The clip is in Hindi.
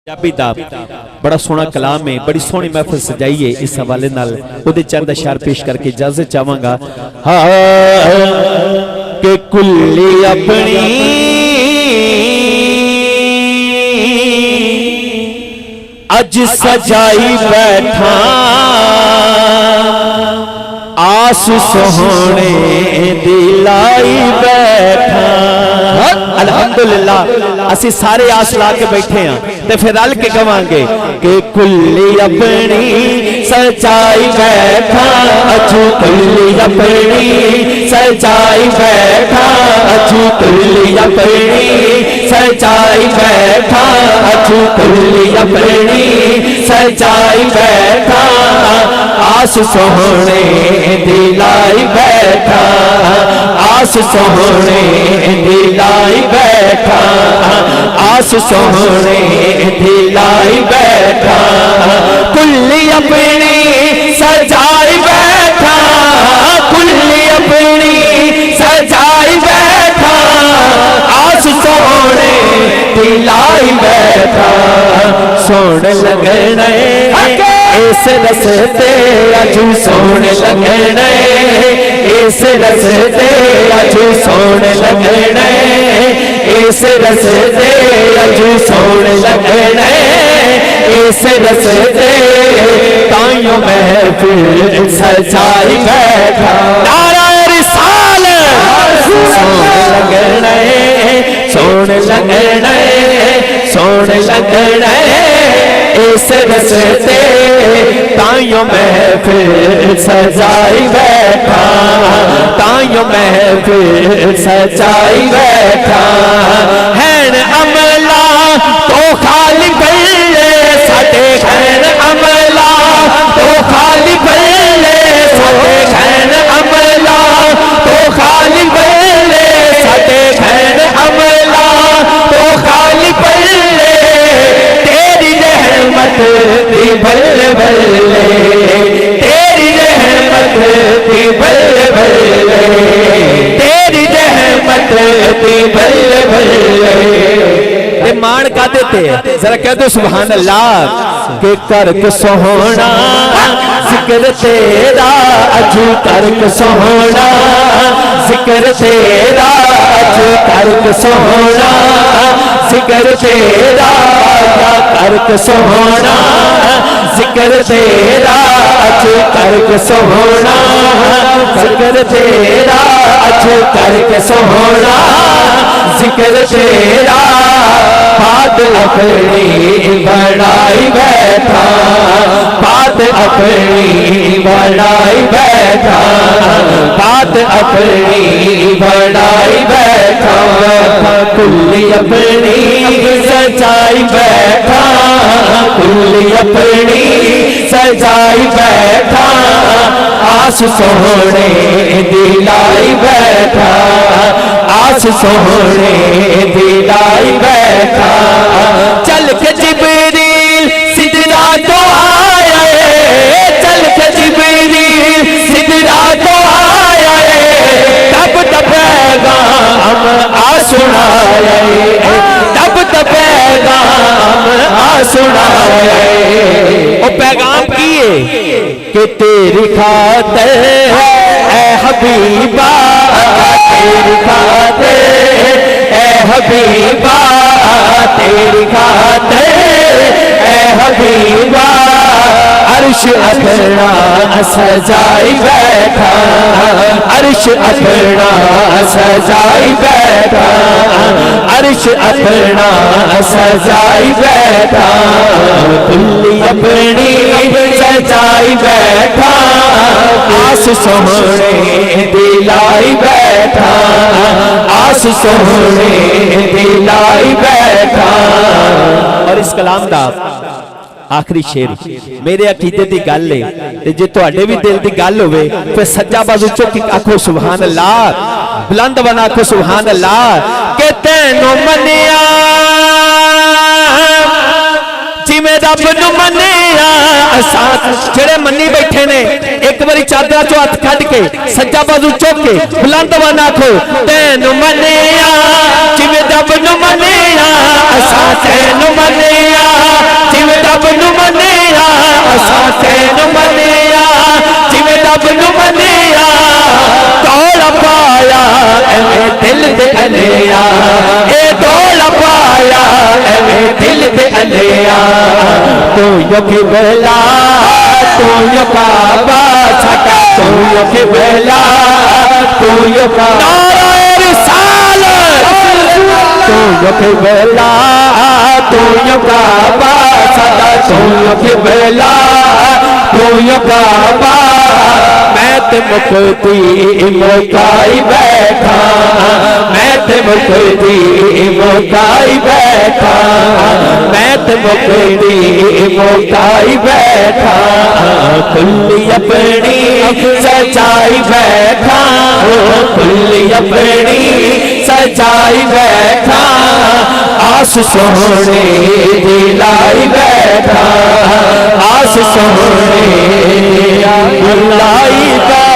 पंजाबी दा बड़ा सोहना कलाम है, बड़ी सोहनी महफिल सजाई है। इस हवाले नाल उहदे चंद अशार पेश करके इजाजत चाहांगा। के कुल्ली अपनी अज सजाई बैठा, आस सोहने दिलाई बैठा। अल्हम्दुलिल्लाह असी सारे आस ला के बैठे हैं ते फिर रल के कवांगे कि कुल्ली अपनी सजाई बैठा, अजू कुल्ली अपनी सजाई बैठा, अजू कुल्ली अपनी सजाई बैठा, अजू कुल्ली अपनी सजाई बैठा, आस सोहने दिलाई बैठा, आस सोहने दिलाई बैठा, आस सोहने दिलाई बैठा। कुल्ली अपनी सजाई बैठा, कुल्ली अपनी सजाई बैठा, आस सोहने दिलाई बैठा। सोने लगने इस रस्ते अजू सोने लगने, इस रस्ते अजू सोने लगने, इस रस्ते अजू सोने लगने, इस रस्ते ताइयों महफिल सजाई बैठा। नारा रिसालत सोने लगने, सोने लगने, सोने लगने, इस रस्ते ताइयों महफिल सजाई बैठा, ताइयों महफिल सजाई बैठा। हैन अमला तो खाली बल्ले साडे, हैन अमला तो खाली बल्ले साडे, हैन अमला तो खाली बल्ले साडे, हैन अमला तो खाली बल्ले, तेरी रहमत दी बल्ले बल्ले, तेरी रहमत दी बल्ले बल्ले, तेरी रहमत दी बल्ले बल्ले। मान का देते जरा कह दो सुभान अल्लाह। के करक सोहना जिक्र तेरा, अजू करक सोहना जिक्र तेरा, अजू करक सोहना जिक्र तेरा, करक सोहना जिक्र तेरा, अजू करक सोहना जिक्र तेरा, अजू करक सोहना जिक्र तेरा। बात अपनी बढ़ाई बैठा, बात अपनी बढ़ाई बैठा, बात अपनी बढ़ाई बैठा। कुल्ली अपनी सजाई बैठा, कुल्ली अपनी सजाई बैठा, आस सोहने दिलाई बैठा, आस सोहने दिलाई बैठा। चल के जिब्रील सिदरा तो आया, चल के जिब्रील सिदरा तो आया, तब तब पैगाम आ सुनाए, तब तब पैगाम आ सुनाए। ओ पैगाम किए कि तेरी खातिर ऐ हबीबा, तेरी खातिर ऐ हबीबा, तेरी खातिर ऐ हबीबा, अर्श अपना सजाई बैठा, अर्श अपना सजाई बैठा, अर्श अपना सजाई बैठा। कुल्ली अपनी सजाई बैठा, आस सोहने दिलाई बैठा, आस सोहने दिलाई बैठा। और इस कलाम दा आखिरी शेर मेरे अकीदे दी गल है, जे तुहाडे भी दिल दी गल होवे फिर सज्जा बाजू चुक आखो सुभान अल्लाह, बुलंद बना आखो सुभान अल्लाह। के तैनू मनिया जिवें रब नू मनिया, असां जेड़े मन्नी बैठे ने एक बारी चादर चो हथ कढ के सज्जा बाजू चुक के बुलंद बना आखो तैनू मनिया जिवें रब नू मनिया, असां तैनू मनिया हुसैन मनिया जिवें रब नूं मनिया दौड़ पाया एवें दिल दे अलिया ए दौड़ पाया एवें दिल दे अलिया तू यो किबला तू यो काबा छका तू यो किबला तू यो काबा तू यो किबला तू यो काबा सदा तू यो किबला तू यो काबा मैं ते मुक्ति मुकाई बैठा मैं ते मुक्ति मुकाई बैठा मैं ते मुक्ति मुकाई बैठा खुली अपनी सजाई बैठा खुली अपनी सजाई बैठा आस सोने दिलाई बैठा आस सोने दिलाई बैठा।